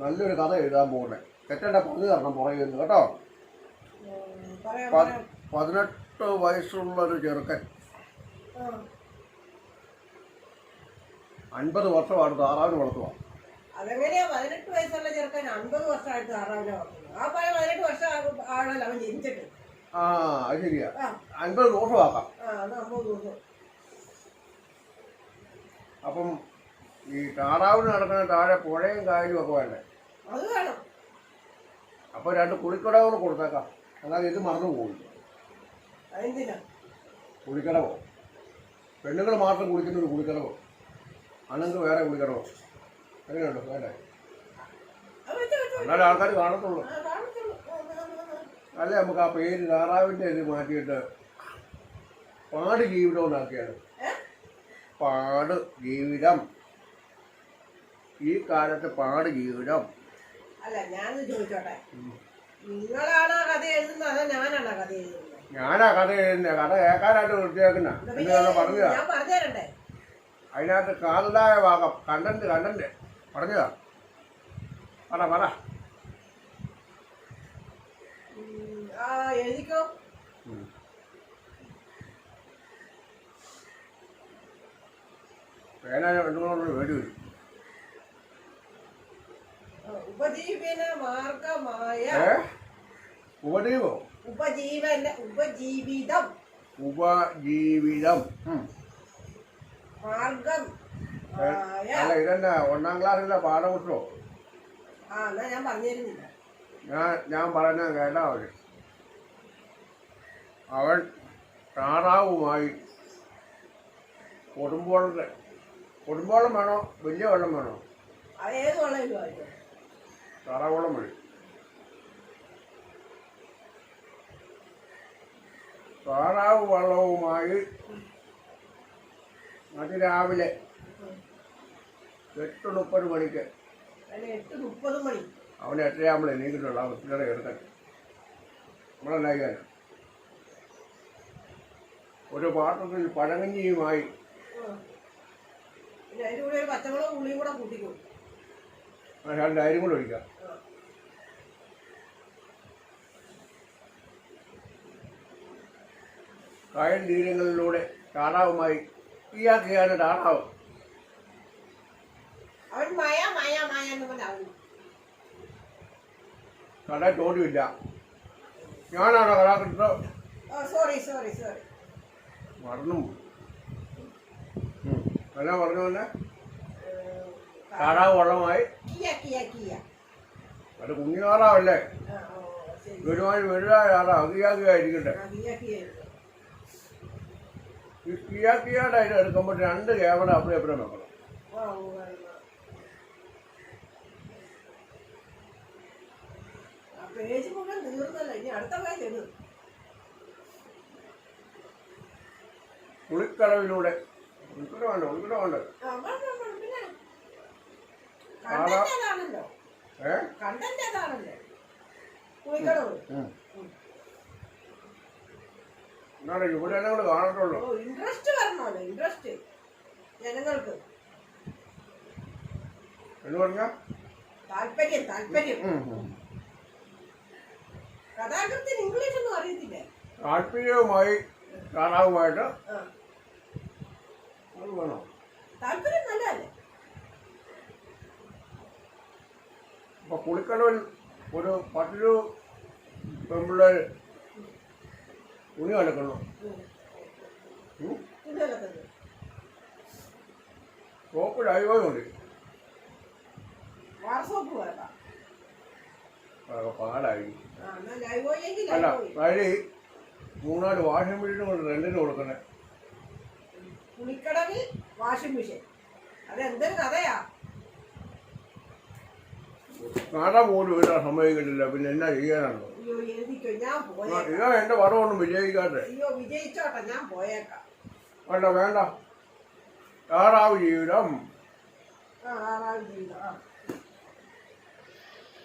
നല്ലൊരു കഥ എഴുതാൻ പോകുന്നത്. തെറ്റേണ്ട പങ്ക് തരണം പുറകെ കേട്ടോ. 18 വയസ്സുള്ളൊരു ചെറുക്കൻ 50 വർഷമാണ് താറാവിന് വളർത്തുക. അതെങ്ങനെയാ 18 വയസ്സുള്ള ചെറുക്കൻ 50 വർഷമായിട്ട് താറാവിനെ വളർത്തുന്നത്? ആ പഴയ 18 വർഷം ആണല്ലോ അവൻ ജനിച്ചിട്ട്. ആ അത് ശരിയാ. 50 ദിവസമാക്കാം. അത് 50 ദിവസം. അപ്പം ഈ താറാവിന് നടക്കുന്ന താഴെ പുഴയും കായലും ഒക്കെ വേണ്ടേ? അത് വേണം. അപ്പോൾ 2 കുളിക്കടകൾ കൊടുത്തേക്കാം. എന്നാൽ ഇത് മറന്നു പോകില്ല. അതെന്തിനാ? കുളിക്കടവോ, പെണ്ണുങ്ങൾ മാത്രം കുളിക്കുന്ന ഒരു കുളിക്കടവോ, ആണെങ്കിൽ വേറെ കുളിക്കടവോ, അങ്ങനെയുണ്ടോ? വേണ്ടേ? എന്നാലും ആൾക്കാർ കാണത്തുള്ളൂ. അല്ലേ നമുക്ക് ആ പേര് താറാവിൻ്റെ ഇത് മാറ്റിയിട്ട് പാട് ജീവിതം എന്നാക്കിയാണ്. പാട് ജീവിതം, ഈ കാലത്ത് പാട് ജീവിതം. അല്ല ഞാൻ ചോദിച്ചോട്ടെ, നിങ്ങളാണോ കഥ എഴുതുന്നത് അതോ ഞാനാണോ കഥ എഴുതുന്നത്? ഞാനാ കഥ എഴുതുന്നത്. കഥ കേൾക്കാനായിട്ട് വൃത്തിയാക്കുന്ന പറഞ്ഞതാ. ഞാൻ പറഞ്ഞുതരണ്ടേ? അതിനകത്ത് കാതലായ ഭാഗം കണ്ടന്റ് പറഞ്ഞതാ. പറ എഴുതിക്കോ. പേന 2-3 വേണ്ടി വരും. ഉപജീവന മാർഗമായ ഉപജീവോ ഉപജീവിതം മാർഗം. അല്ല ഇതെന്നാ 1ാം ക്ലാസ്സിലെ പാഠപുസ്തകോ? എന്നാ ഞാൻ പറഞ്ഞിരുന്നില്ല. ഞാൻ പറഞ്ഞ കേട്ടാ മതി. അവൻ താറാവുമായി കൊടുമ്പോളം വേണോ വലിയ വെള്ളം വേണോ? അത് ഏത് വെള്ളം? താറാവെള്ളം മതി. താറാവ് വെള്ളവുമായി അതിരാവിലെ 8:30 മണിക്ക്. 8:30 മണി. അവന് 8:30 എണീക്കിട്ടുള്ള ഒത്തിരി എടുക്കാൻ നമ്മളെന്നാക്കാൻ ഒരു പാത്രത്തിൽ പഴങ്കഞ്ഞിയുമായി അതിൻ്റെ കൂടെ ഒരു പച്ചമുളകും ഉള്ളിയും കൂടെ കൂട്ടിക്കും. 2 അരിയും കൂടെ ഒഴിക്കാം. കായൽ തീരങ്ങളിലൂടെ താറാവുമായി ഈയാക്കിയാണ് താറാവ്. അവൻ മയ മയ മയ എന്ന് പറഞ്ഞാവും. കട ചോദ്യമില്ല. ഞാനാണോ കഥാകൃത്ത്? സോറി മറന്നു. എന്നാ പറഞ്ഞു തന്നെ താറാവ് വെള്ളമായി. അത് കുഞ്ഞു താറാവല്ലേ? ഒരുമാതിരി വലുതായ താറാവ് കിയാക്കിയായിരിക്കട്ടെ. ഈ കിയാക്കിയാടെ ഇത് എടുക്കുമ്പോൾ 2 ക്യാമറ അപ്പുറം വെക്കണം. പേജ് മുഴുവൻ തീർന്നല്ലോ. ഇനി അടുത്ത പേജ് എഴുതും. കുളിക്കടവിലൂടെ ഉൾക്കടവുണ്ട്. എന്നാണ് ഇവിടെ ഞങ്ങൾ കാണത്തുള്ളൂ. ഇൻട്രസ്റ്റ് വരണമല്ലോ. ഇൻട്രസ്റ്റ് ജനങ്ങൾക്ക് എന്ന് പറഞ്ഞ താല്പര്യം. കഥാകൃത്തിന് ഇംഗ്ലീഷ് ഒന്നും അറിയത്തില്ലേ? താല്പര്യവുമായി താറാവുമായിട്ട് അത് വേണോ? താല്പര്യം നല്ലതല്ലേ? അപ്പൊ കുളിക്കടവിൽ ഒരു 10 പെൺപിള്ളേർ തുണി കലക്കണോ? സോപ്പ് ലൈവോയുണ്ട്. പാടായി. അല്ല വഴി 3-4 വാഷിംഗ് മെഷീൻ കൊണ്ട് റെന്റിന് കൊടുക്കണേ. കുളിക്കടവിൽ വാഷിംഗ് മെഷീൻ. അതെന്തൊരു കഥയാ. കാണാൻ പോലും ഇടാൻ സമ്മതിക്കത്തില്ല. പിന്നെ എന്നാ ചെയ്യാനാണോ? ഇതാ എന്റെ പടമൊന്നും വിജയിക്കാട്ടെ. വിജയിച്ചോട്ടെ, ഞാൻ പോയേക്കാം. വേണ്ട താറാവ് ജീവിതം. താറാവ് ജീവിതം.